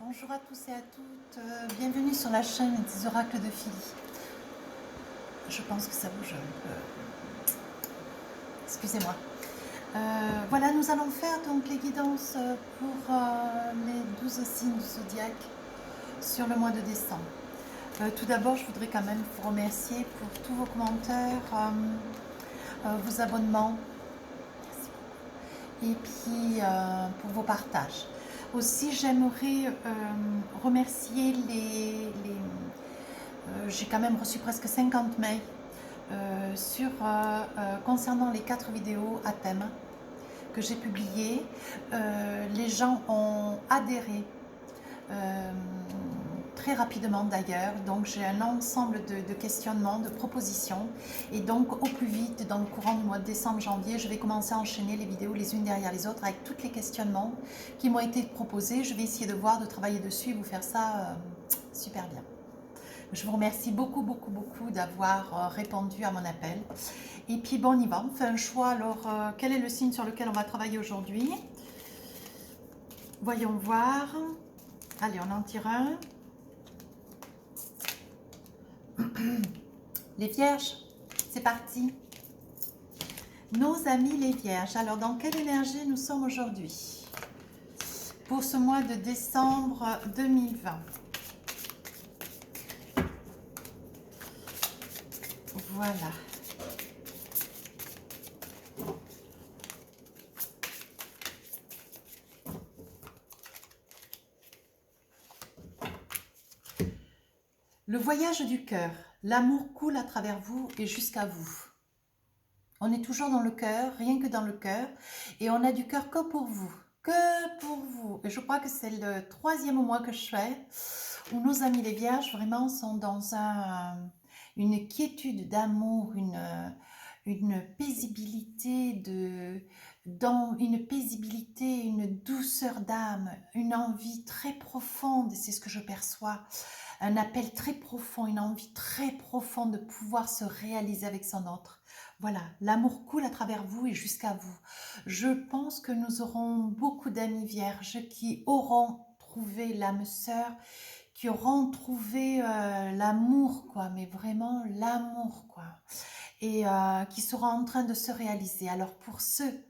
Bonjour à tous et à toutes, bienvenue sur la chaîne des oracles de Philly. Je pense que ça bouge un peu, excusez-moi. Voilà, nous allons faire donc les guidances pour les 12 signes du zodiaque sur le mois de décembre. Tout d'abord, je voudrais quand même vous remercier pour tous vos commentaires, vos abonnements, et puis pour vos partages. Aussi, j'aimerais remercier j'ai quand même reçu presque 50 mails concernant les 4 vidéos à thème que j'ai publiées. Les gens ont adhéré euh, très rapidement d'ailleurs, donc j'ai un ensemble de questionnements, de propositions, et donc au plus vite, dans le courant du mois de décembre-janvier, je vais commencer à enchaîner les vidéos les unes derrière les autres avec tous les questionnements qui m'ont été proposés. Je vais essayer de voir, de travailler dessus et vous faire ça super bien. Je vous remercie beaucoup, beaucoup, beaucoup d'avoir répondu à mon appel. Et puis bon, on y va, on fait un choix. Alors, quel est le signe sur lequel on va travailler aujourd'hui? Voyons voir. Allez, on en tire un. Les vierges, c'est parti. Nos amis les vierges. Alors, dans quelle énergie nous sommes aujourd'hui pour ce mois de décembre 2020? Voilà. Le voyage du cœur. L'amour coule à travers vous et jusqu'à vous. On est toujours dans le cœur, rien que dans le cœur, et on a du cœur que pour vous, que pour vous. Et je crois que c'est le 3e mois que je fais, où nos amis les vierges vraiment sont dans une quiétude d'amour, une paisibilité une douceur d'âme, une envie très profonde, c'est ce que je perçois, un appel très profond, une envie très profonde de pouvoir se réaliser avec son autre. Voilà, l'amour coule à travers vous et jusqu'à vous. Je pense que nous aurons beaucoup d'amis vierges qui auront trouvé l'âme sœur, qui auront trouvé l'amour, quoi, mais vraiment l'amour, quoi, et qui seront en train de se réaliser. Alors pour ceux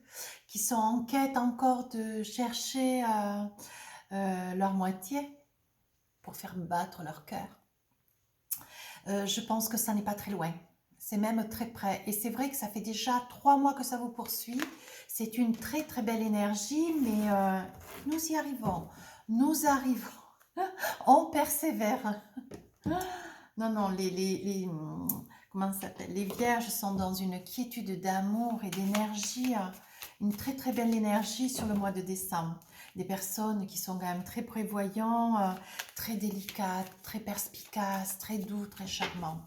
qui sont en quête encore de chercher leur moitié pour faire battre leur cœur, je pense que ça n'est pas très loin. C'est même très près. Et c'est vrai que ça fait déjà 3 mois que ça vous poursuit. C'est une très très belle énergie, mais nous y arrivons. Nous arrivons. On persévère. Non, non, comment ça s'appelle? Les vierges sont dans une quiétude d'amour et d'énergie, une très très belle énergie sur le mois de décembre. Des personnes qui sont quand même très prévoyants, très délicates, très perspicaces, très doux, très charmants.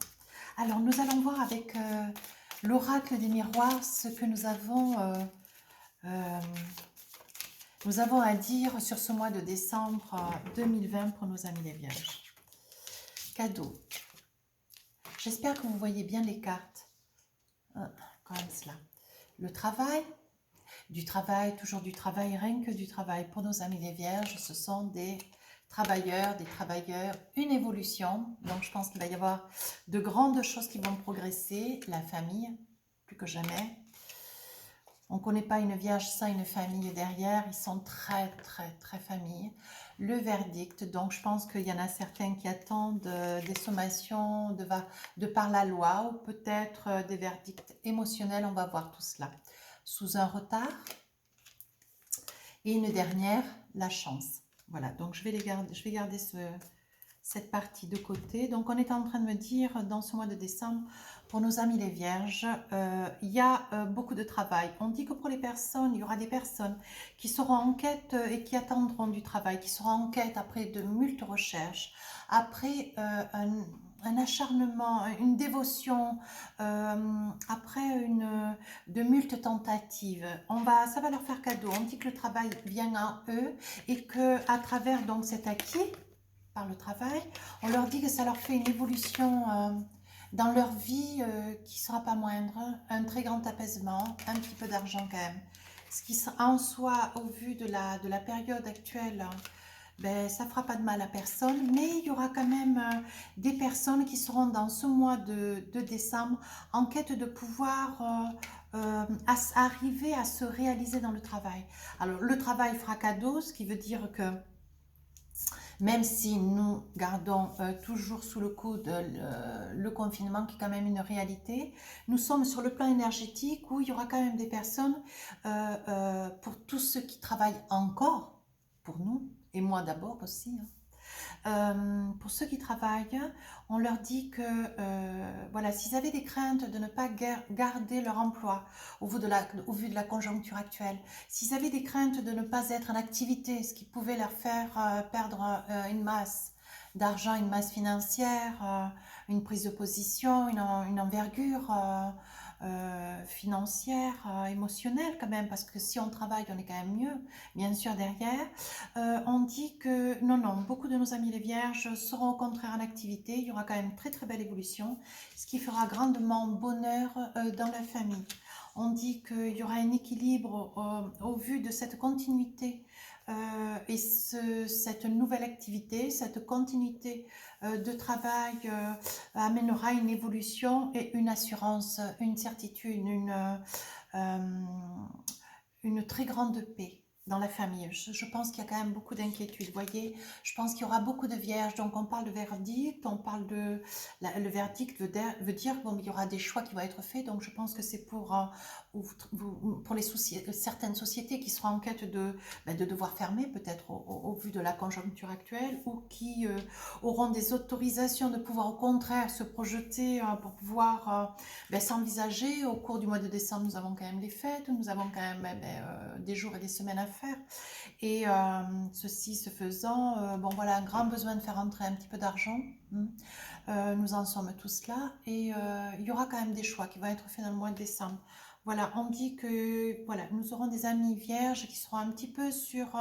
Alors nous allons voir avec l'oracle des miroirs ce que nous avons à dire sur ce mois de décembre 2020 pour nos amis les vierges. Cadeau. J'espère que vous voyez bien les cartes. Comme cela. Le travail, toujours du travail, rien que du travail. Pour nos amis les vierges, ce sont des travailleurs, une évolution. Donc je pense qu'il va y avoir de grandes choses qui vont progresser. La famille, plus que jamais. On ne connaît pas une vierge sans une famille derrière. Ils sont très, très, très famille. Le verdict, donc je pense qu'il y en a certains qui attendent des sommations de par la loi ou peut-être des verdicts émotionnels. On va voir tout cela. Sous un retard. Et une dernière, la chance. Voilà, donc je vais garder cette partie de côté. Donc on est en train de me dire dans ce mois de décembre, pour nos amis les vierges, il y a beaucoup de travail. On dit que pour les personnes, il y aura des personnes qui seront en quête et qui attendront du travail, qui seront en quête après de multiples recherches, après un acharnement, une dévotion, après de multiples tentatives. Ça va leur faire cadeau. On dit que le travail vient à eux et que à travers donc cet acquis par le travail, on leur dit que ça leur fait une évolution dans leur vie qui ne sera pas moindre, un très grand apaisement, un petit peu d'argent quand même. Ce qui en soi, au vu de la période actuelle, ben, ça ne fera pas de mal à personne, mais il y aura quand même des personnes qui seront dans ce mois de décembre en quête de pouvoir arriver à se réaliser dans le travail. Alors, le travail fera cadeau, ce qui veut dire que même si nous gardons toujours sous le coude le confinement qui est quand même une réalité, nous sommes sur le plan énergétique où il y aura quand même des personnes, pour tous ceux qui travaillent encore, pour nous, et moi d'abord aussi, hein, pour ceux qui travaillent, on leur dit que voilà, s'ils avaient des craintes de ne pas garder leur emploi au vu de la conjoncture actuelle, s'ils avaient des craintes de ne pas être en activité, ce qui pouvait leur faire perdre une masse d'argent, une masse financière, une prise de position, une envergure financière, émotionnelle quand même, parce que si on travaille, on est quand même mieux, bien sûr, derrière. On dit que non, non, beaucoup de nos amis les vierges seront au contraire en activité. Il y aura quand même très très belle évolution, ce qui fera grandement bonheur dans la famille. On dit qu'il y aura un équilibre au vu de cette continuité et cette nouvelle activité, cette continuité de travail amènera une évolution et une assurance, une certitude, une très grande paix dans la famille. Je pense qu'il y a quand même beaucoup d'inquiétudes, vous voyez. Je pense qu'il y aura beaucoup de vierges, donc on parle de verdict, on parle de... le verdict veut dire bon, il y aura des choix qui vont être faits, donc je pense que c'est pour certaines sociétés qui seront en quête de devoir fermer, peut-être au vu de la conjoncture actuelle, ou qui auront des autorisations de pouvoir au contraire se projeter pour pouvoir s'envisager. Au cours du mois de décembre, nous avons quand même les fêtes, nous avons quand même des jours et des semaines à faire. Et ceci se faisant, bon voilà, un grand besoin de faire entrer un petit peu d'argent. Nous en sommes tous là. Et il y aura quand même des choix qui vont être faits dans le mois de décembre. Voilà, on dit que voilà, nous aurons des amis vierges qui seront un petit peu sur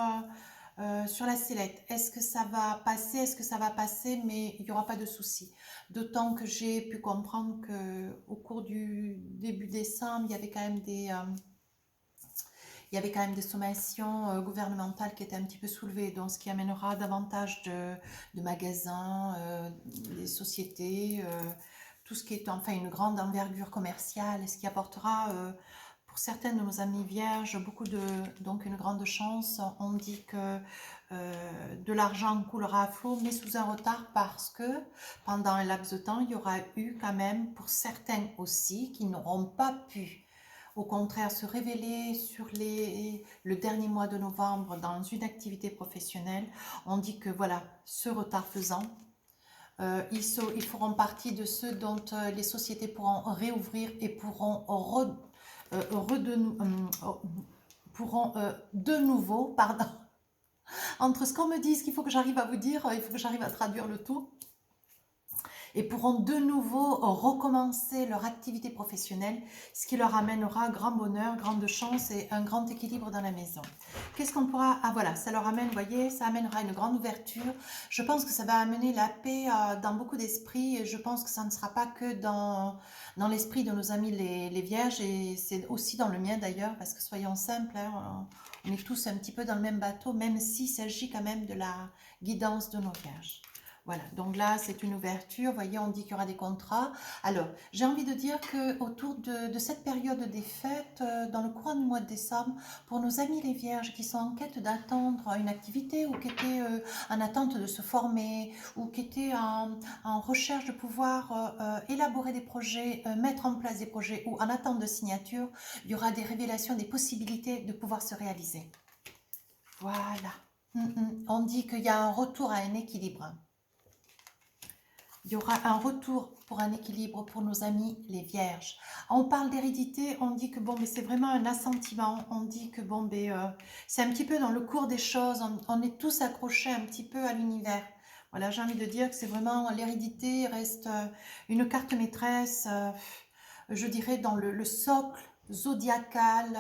la sellette. Est-ce que ça va passer? Est-ce que ça va passer? Mais il n'y aura pas de souci. D'autant que j'ai pu comprendre qu'au cours du début décembre, il y avait quand même des sommations gouvernementales qui étaient un petit peu soulevées, donc ce qui amènera davantage de magasins, des sociétés, tout ce qui est enfin une grande envergure commerciale, et ce qui apportera pour certaines de nos amies vierges donc une grande chance. On dit que de l'argent coulera à flot, mais sous un retard, parce que pendant un laps de temps, il y aura eu quand même pour certains aussi qui n'auront pas pu au contraire se révéler sur le dernier mois de novembre dans une activité professionnelle. On dit que voilà, ce retard faisant, ils feront partie de ceux dont les sociétés pourront réouvrir et pourront de nouveau, pardon, entre ce qu'on me dit, ce qu'il faut que j'arrive à vous dire, il faut que j'arrive à traduire le tout, et pourront de nouveau recommencer leur activité professionnelle, ce qui leur amènera grand bonheur, grande chance et un grand équilibre dans la maison. Qu'est-ce qu'on pourra... Ah voilà, ça leur amène, vous voyez, ça amènera une grande ouverture. Je pense que ça va amener la paix dans beaucoup d'esprits, et je pense que ça ne sera pas que dans l'esprit de nos amis les vierges, et c'est aussi dans le mien d'ailleurs, parce que soyons simples, hein, on est tous un petit peu dans le même bateau, même s'il s'agit quand même de la guidance de nos vierges. Voilà, donc là, c'est une ouverture. Vous voyez, on dit qu'il y aura des contrats. Alors, j'ai envie de dire qu'autour de cette période des fêtes, dans le courant du mois de décembre, pour nos amis les vierges qui sont en quête d'attendre une activité, ou qui étaient en attente de se former, ou qui étaient en recherche de pouvoir élaborer des projets, mettre en place des projets, ou en attente de signature, il y aura des révélations, des possibilités de pouvoir se réaliser. Voilà. On dit qu'il y a un retour à un équilibre. Il y aura un retour pour un équilibre pour nos amis les vierges. On parle d'hérédité, on dit que bon, mais c'est vraiment un assentiment. On dit que bon, c'est un petit peu dans le cours des choses. On est tous accrochés un petit peu à l'univers. Voilà, j'ai envie de dire que c'est vraiment l'hérédité reste une carte maîtresse, je dirais dans le socle zodiacal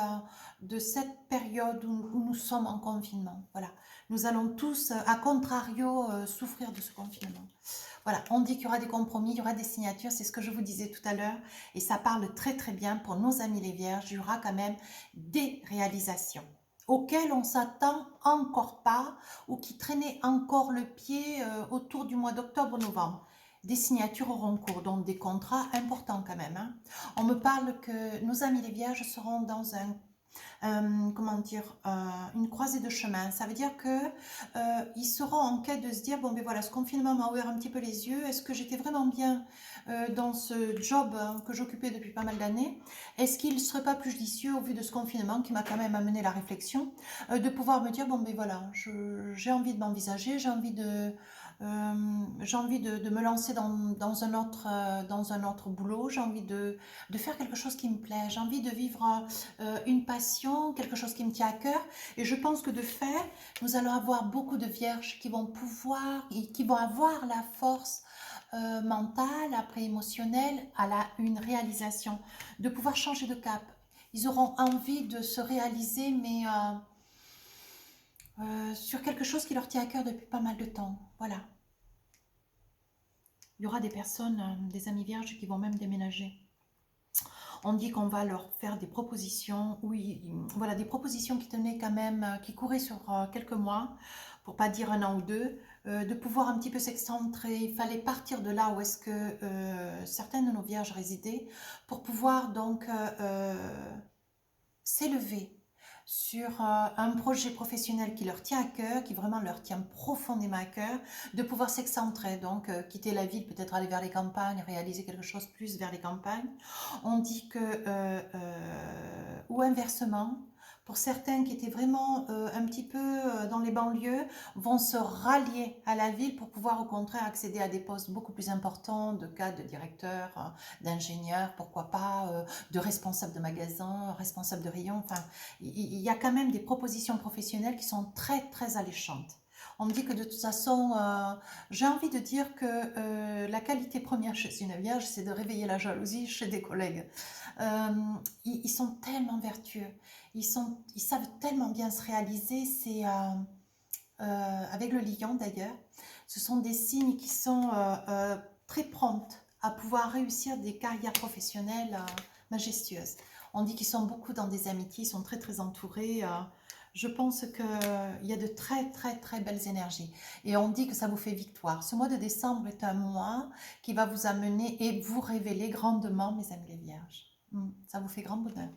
de cette période où nous sommes en confinement. Voilà, nous allons tous, à contrario, souffrir de ce confinement. Voilà, on dit qu'il y aura des compromis, il y aura des signatures, c'est ce que je vous disais tout à l'heure, et ça parle très très bien pour nos amis les vierges. Il y aura quand même des réalisations auxquels on s'attend encore pas ou qui traînaient encore le pied autour du mois d'octobre-novembre. Des signatures auront cours, donc des contrats importants quand même. Hein. On me parle que nos amis les vierges seront dans comment dire, une croisée de chemin. Ça veut dire que ils seront en quête de se dire, bon ben voilà, ce confinement m'a ouvert un petit peu les yeux, est-ce que j'étais vraiment bien dans ce job que j'occupais depuis pas mal d'années? Est-ce qu'il ne serait pas plus judicieux au vu de ce confinement qui m'a quand même amené la réflexion, de pouvoir me dire, bon ben voilà, j'ai envie de m'envisager, j'ai envie de me lancer dans un autre boulot, j'ai envie de faire quelque chose qui me plaît, j'ai envie de vivre une passion, quelque chose qui me tient à cœur. Et je pense que de fait, nous allons avoir beaucoup de vierges qui vont pouvoir, qui vont avoir la force mentale, après émotionnelle, une réalisation, de pouvoir changer de cap. Ils auront envie de se réaliser, mais sur quelque chose qui leur tient à cœur depuis pas mal de temps. Voilà. Il y aura des personnes, des amis vierges qui vont même déménager. On dit qu'on va leur faire des propositions, oui, voilà, des propositions qui tenaient quand même, qui couraient sur quelques mois, pour pas dire un an ou deux, de pouvoir un petit peu s'excentrer. Il fallait partir de là où est-ce que certaines de nos vierges résidaient, pour pouvoir donc s'élever sur un projet professionnel qui leur tient à cœur, qui vraiment leur tient profondément à cœur, de pouvoir s'excentrer, donc quitter la ville, peut-être aller vers les campagnes, réaliser quelque chose plus vers les campagnes. On dit que, ou inversement, pour certains qui étaient vraiment un petit peu dans les banlieues, vont se rallier à la ville pour pouvoir au contraire accéder à des postes beaucoup plus importants, de cadre, de directeur, d'ingénieur, pourquoi pas, de responsable de magasin, responsable de rayon, enfin, il y a quand même des propositions professionnelles qui sont très très alléchantes. On me dit que de toute façon, j'ai envie de dire que la qualité première chez une vierge, c'est de réveiller la jalousie chez des collègues. Ils sont tellement vertueux, ils savent tellement bien se réaliser, c'est avec le lion d'ailleurs, ce sont des signes qui sont très promptes à pouvoir réussir des carrières professionnelles majestueuses. On dit qu'ils sont beaucoup dans des amitiés, ils sont très très entourés. Je pense qu'il y a de très très très belles énergies. Et on dit que ça vous fait victoire. Ce mois de décembre est un mois qui va vous amener et vous révéler grandement, mes amis les vierges. Ça vous fait grand bonheur.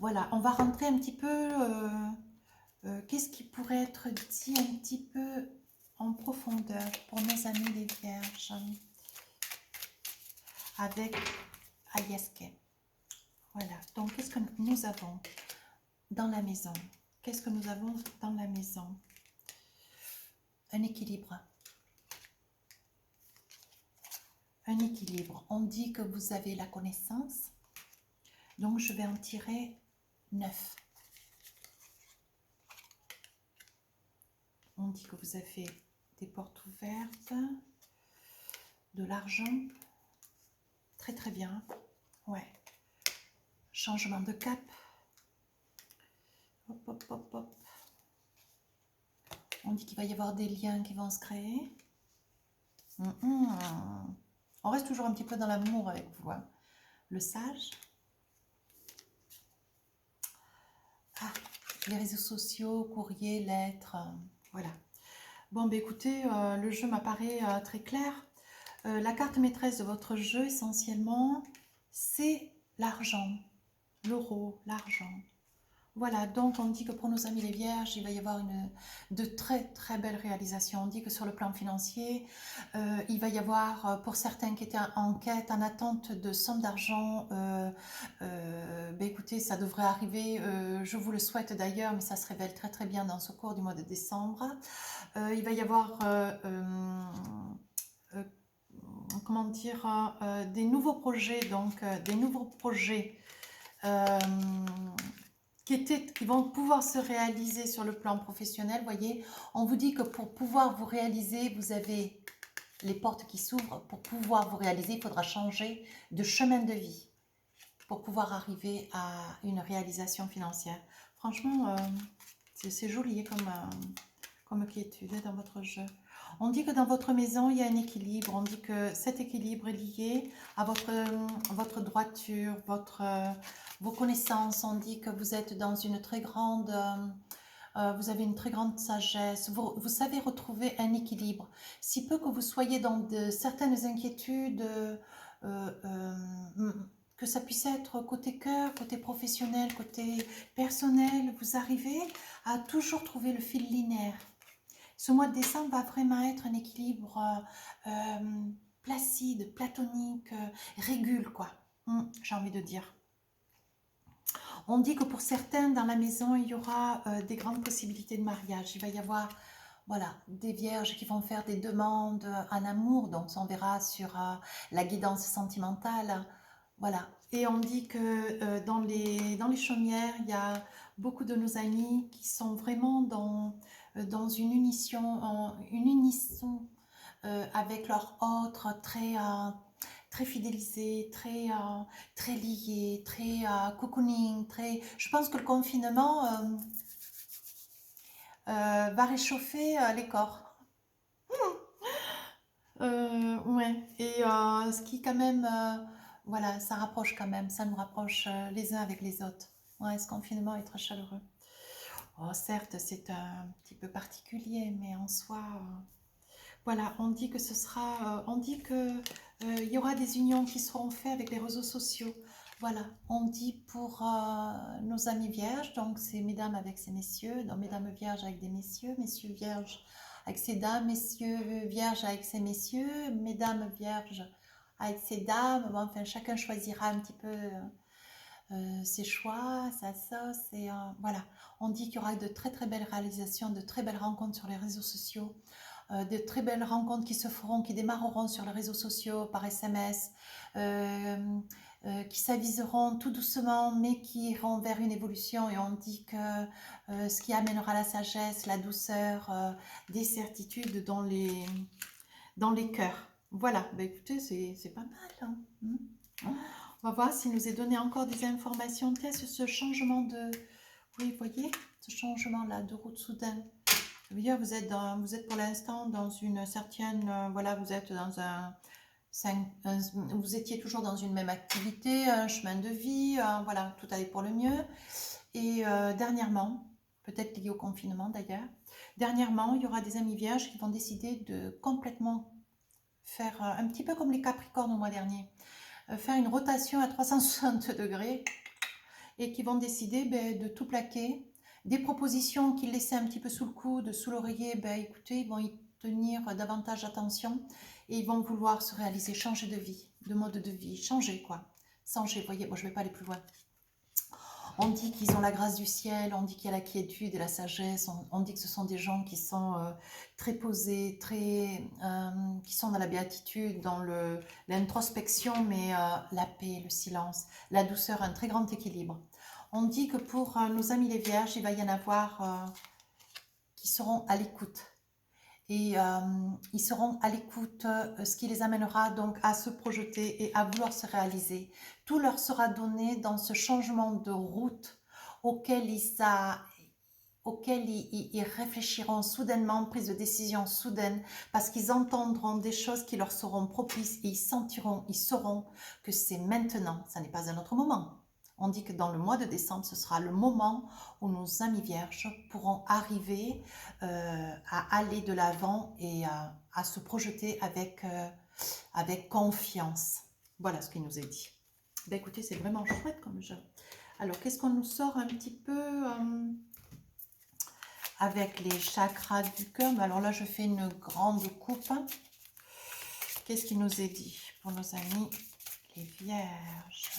Voilà, on va rentrer un petit peu... qu'est-ce qui pourrait être dit un petit peu en profondeur pour mes amis les vierges avec Ayaske. Voilà, donc qu'est-ce que nous avons dans la maison? Qu'est-ce que nous avons dans la maison? Un équilibre. Un équilibre. On dit que vous avez la connaissance. Donc, je vais en tirer 9. On dit que vous avez des portes ouvertes, de l'argent. Très, très bien. Ouais. Changement de cap. Hop, hop, hop, hop. On dit qu'il va y avoir des liens qui vont se créer. On reste toujours un petit peu dans l'amour avec vous. Hein. Le sage. Ah, les réseaux sociaux, courrier, lettres. Voilà. Bon, ben écoutez, le jeu m'apparaît très clair. La carte maîtresse de votre jeu, essentiellement, c'est l'argent. L'euro, l'argent. Voilà, donc on dit que pour nos amis les vierges, il va y avoir de très très belles réalisations. On dit que sur le plan financier, il va y avoir, pour certains qui étaient en quête, en attente de sommes d'argent, ben écoutez, ça devrait arriver, je vous le souhaite d'ailleurs, mais ça se révèle très très bien dans ce cours du mois de décembre. Il va y avoir, comment dire, des nouveaux projets, donc des nouveaux projets qui vont pouvoir se réaliser sur le plan professionnel. Voyez, on vous dit que pour pouvoir vous réaliser, vous avez les portes qui s'ouvrent. Pour pouvoir vous réaliser, il faudra changer de chemin de vie pour pouvoir arriver à une réalisation financière. Franchement, c'est joli comme quiétude dans votre jeu. On dit que dans votre maison, il y a un équilibre. On dit que cet équilibre est lié à votre droiture, vos connaissances. On dit que vous êtes dans une très grande... vous avez une très grande sagesse. Vous savez retrouver un équilibre. Si peu que vous soyez dans certaines inquiétudes, que ça puisse être côté cœur, côté professionnel, côté personnel, vous arrivez à toujours trouver le fil linéaire. Ce mois de décembre va vraiment être un équilibre placide, platonique, régule, quoi. J'ai envie de dire. On dit que pour certains, dans la maison, il y aura des grandes possibilités de mariage. Il va y avoir, voilà, des vierges qui vont faire des demandes en amour. Donc, on verra sur la guidance sentimentale. Voilà. Et on dit que dans les chaumières, il y a beaucoup de nos amis qui sont vraiment dans une unisson avec leur autre, très fidélisés, très liés, très cocooning, très... Je pense que le confinement va réchauffer les corps. Ouais. Et ce qui quand même, voilà, ça rapproche quand même, ça nous rapproche les uns avec les autres. Ouais, ce confinement est très chaleureux. Oh, certes, c'est un petit peu particulier, mais en soi, voilà, on dit que ce sera, on dit que il y aura des unions qui seront faites avec les réseaux sociaux. Voilà, on dit pour nos amis vierges, donc c'est mesdames avec ces messieurs, donc mesdames vierges avec des messieurs, messieurs vierges avec ces dames, messieurs vierges avec ces messieurs, mesdames vierges avec ces dames. Bon, enfin, chacun choisira un petit peu ses choix, sa sauce. Et voilà, on dit qu'il y aura de très très belles réalisations, de très belles rencontres sur les réseaux sociaux. De très belles rencontres qui se feront, qui démarreront sur les réseaux sociaux, par SMS, qui s'aviseront tout doucement, mais qui iront vers une évolution. Et on dit que ce qui amènera la sagesse, la douceur, des certitudes dans les cœurs. Voilà, bah, écoutez, c'est pas mal. Hein. On va voir s'il nous est donné encore des informations. Qu'est-ce ce changement de... Oui, vous voyez, ce changement-là de route soudain. Ça veut dire que vous êtes pour l'instant dans une certaine, voilà, vous êtes dans vous étiez toujours dans une même activité, un chemin de vie, voilà, tout allait pour le mieux. Et dernièrement, peut-être lié au confinement d'ailleurs, dernièrement, il y aura des amis vierges qui vont décider de complètement faire, un petit peu comme les Capricornes au mois dernier, faire une rotation à 360 degrés et qui vont décider de tout plaquer. Des propositions qu'ils laissaient un petit peu sous le coude, sous l'oreiller, écoutez, ils vont y tenir davantage attention et ils vont vouloir se réaliser, changer de vie, de mode de vie, changer quoi. Changer, vous voyez, bon, je ne vais pas aller plus loin. On dit qu'ils ont la grâce du ciel, on dit qu'il y a la quiétude et la sagesse, on dit que ce sont des gens qui sont très posés, qui sont dans la béatitude, dans l'introspection, mais la paix, le silence, la douceur, un très grand équilibre. On dit que pour nos amis les vierges, il va y en avoir qui seront à l'écoute. Et ils seront à l'écoute, ce qui les amènera donc à se projeter et à vouloir se réaliser. Tout leur sera donné dans ce changement de route auquel ils réfléchiront soudainement, prise de décision soudaine, parce qu'ils entendront des choses qui leur seront propices et ils sauront que c'est maintenant, ça n'est pas un autre moment. On dit que dans le mois de décembre, ce sera le moment où nos amis vierges pourront arriver à aller de l'avant et à se projeter avec confiance. Voilà ce qu'il nous est dit. Ben écoutez, c'est vraiment chouette comme jeu. Alors, qu'est-ce qu'on nous sort un petit peu avec les chakras du cœur? Alors là, je fais une grande coupe. Qu'est-ce qui nous est dit pour nos amis les vierges?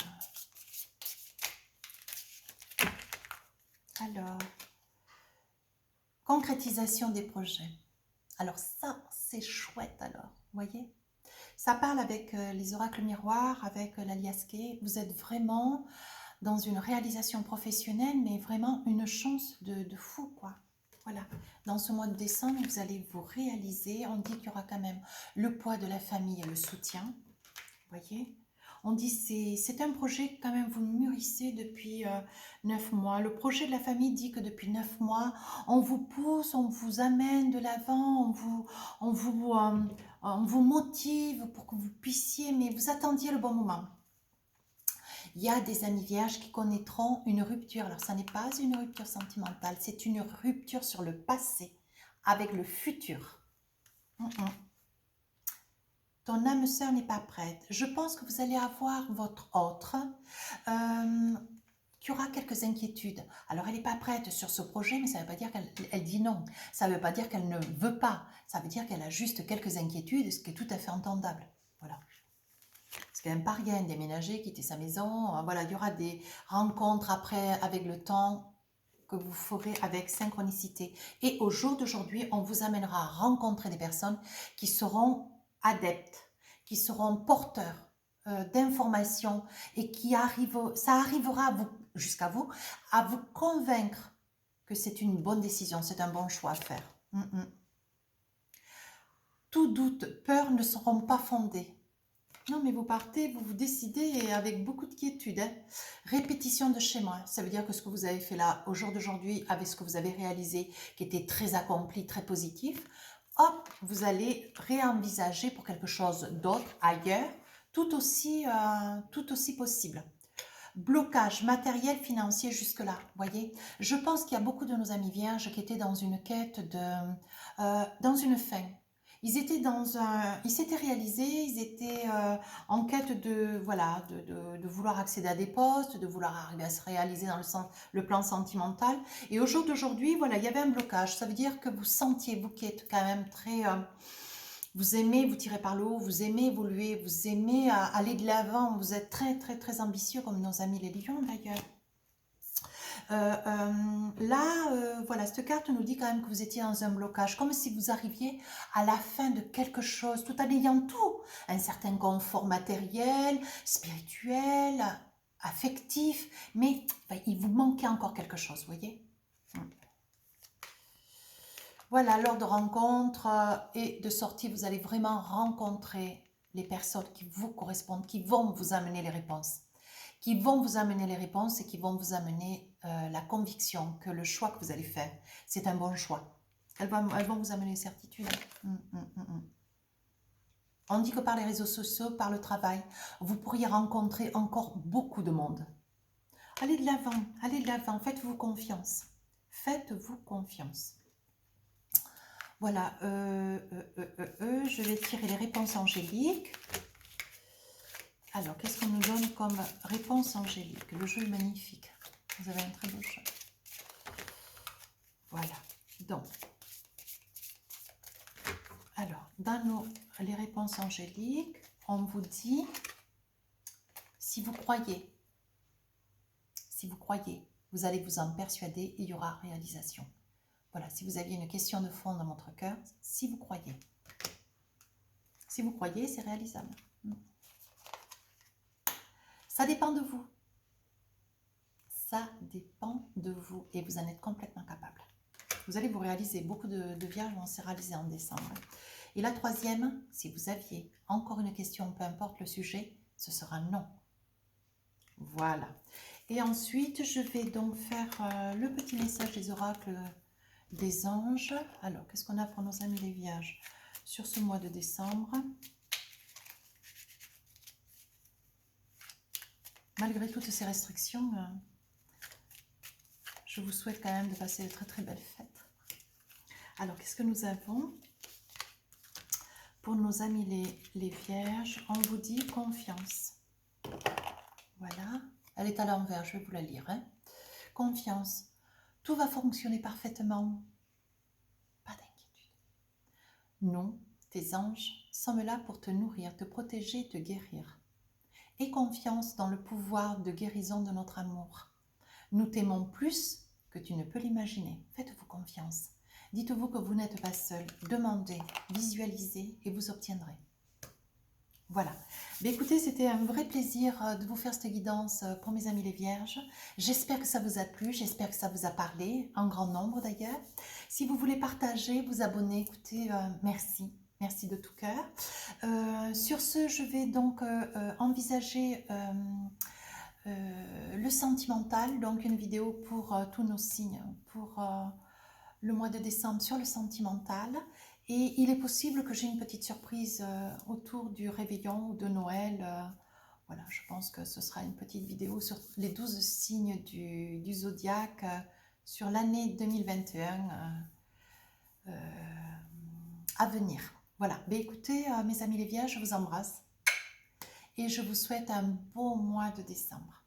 Alors, concrétisation des projets. Alors ça, c'est chouette alors, vous voyez? Ça parle avec les oracles miroirs, avec l'aliasqué. Vous êtes vraiment dans une réalisation professionnelle, mais vraiment une chance de fou, quoi. Voilà, dans ce mois de décembre, vous allez vous réaliser. On dit qu'il y aura quand même le poids de la famille et le soutien, vous voyez? On dit c'est un projet que quand même vous mûrissez depuis 9 mois. Le projet de la famille dit que depuis 9 mois, on vous pousse, on vous amène de l'avant, on vous, on vous motive pour que vous puissiez, mais vous attendiez le bon moment. Il y a des amis vierges qui connaîtront une rupture. Alors, ça n'est pas une rupture sentimentale, c'est une rupture sur le passé avec le futur. Ton âme sœur n'est pas prête. Je pense que vous allez avoir votre autre qui aura quelques inquiétudes. Alors, elle n'est pas prête sur ce projet, mais ça ne veut pas dire qu'elle dit non. Ça ne veut pas dire qu'elle ne veut pas. Ça veut dire qu'elle a juste quelques inquiétudes, ce qui est tout à fait entendable. Voilà. C'est quand même pas rien, déménager, quitter sa maison. Voilà, il y aura des rencontres après, avec le temps, que vous ferez avec synchronicité. Et au jour d'aujourd'hui, on vous amènera à rencontrer des personnes qui seront adeptes, qui seront porteurs d'informations et ça arrivera jusqu'à vous, à vous convaincre que c'est une bonne décision, c'est un bon choix à faire. Tout doute, peur ne seront pas fondés. Non, mais vous partez, vous vous décidez avec beaucoup de quiétude. Répétition de schéma, ça veut dire que ce que vous avez fait là, au jour d'aujourd'hui, avec ce que vous avez réalisé, qui était très accompli, très positif, hop, vous allez réenvisager pour quelque chose d'autre, ailleurs, tout aussi possible. Blocage matériel, financier jusque-là, voyez. Je pense qu'il y a beaucoup de nos amis vierges qui étaient dans une quête dans une fin. Ils s'étaient réalisés, ils étaient en quête de vouloir accéder à des postes, de vouloir arriver à se réaliser dans le plan sentimental. Et au jour d'aujourd'hui, voilà, il y avait un blocage. Ça veut dire que vous sentiez, vous qui êtes quand même très... vous aimez vous tirer par le haut, vous aimez évoluer, vous aimez aller de l'avant, vous êtes très très très ambitieux comme nos amis les lions d'ailleurs. Voilà, cette carte nous dit quand même que vous étiez dans un blocage, comme si vous arriviez à la fin de quelque chose, tout en ayant tout, un certain confort matériel, spirituel, affectif, mais il vous manquait encore quelque chose, vous voyez. Voilà, lors de rencontres et de sorties, vous allez vraiment rencontrer les personnes qui vous correspondent, qui vont vous amener les réponses. Qui vont vous amener les réponses et qui vont vous amener la conviction que le choix que vous allez faire, c'est un bon choix. Elles vont vous amener certitude. On dit que par les réseaux sociaux, par le travail, vous pourriez rencontrer encore beaucoup de monde. Allez de l'avant, faites-vous confiance. Faites-vous confiance. Voilà, je vais tirer les réponses angéliques. Alors, qu'est-ce qu'on nous donne comme réponse angélique? Le jeu est magnifique. Vous avez un très beau jeu. Voilà. Donc, alors, dans les réponses angéliques, on vous dit, si vous croyez, vous allez vous en persuader, il y aura réalisation. Voilà, si vous aviez une question de fond dans votre cœur, si vous croyez. Si vous croyez, c'est réalisable. Ça dépend de vous. Ça dépend de vous et vous en êtes complètement capable. Vous allez vous réaliser. Beaucoup de vierges vont se réaliser en décembre. Et la troisième, si vous aviez encore une question, peu importe le sujet, ce sera non. Voilà. Et ensuite, je vais donc faire le petit message des oracles des anges. Alors, qu'est-ce qu'on a pour nos amis les vierges sur ce mois de décembre? Malgré toutes ces restrictions, je vous souhaite quand même de passer de très très belles fêtes. Alors, qu'est-ce que nous avons pour nos amis les vierges? On vous dit confiance. Voilà. Elle est à l'envers, je vais vous la lire. Confiance. Tout va fonctionner parfaitement. Pas d'inquiétude. Non, tes anges sont là pour te nourrir, te protéger, te guérir. Aie confiance dans le pouvoir de guérison de notre amour. Nous t'aimons plus que tu ne peux l'imaginer. Faites-vous confiance. Dites-vous que vous n'êtes pas seul. Demandez, visualisez et vous obtiendrez. Voilà. Mais écoutez, c'était un vrai plaisir de vous faire cette guidance pour mes amis les vierges. J'espère que ça vous a plu, j'espère que ça vous a parlé, en grand nombre d'ailleurs. Si vous voulez partager, vous abonner, écoutez, merci. Merci de tout cœur. Sur ce, je vais donc envisager le sentimental, donc une vidéo pour tous nos signes, pour le mois de décembre sur le sentimental. Et il est possible que j'ai une petite surprise autour du réveillon ou de Noël. Voilà, je pense que ce sera une petite vidéo sur les 12 signes du zodiaque sur l'année 2021 à venir. Voilà, mais écoutez, mes amis les vierges, je vous embrasse et je vous souhaite un beau mois de décembre.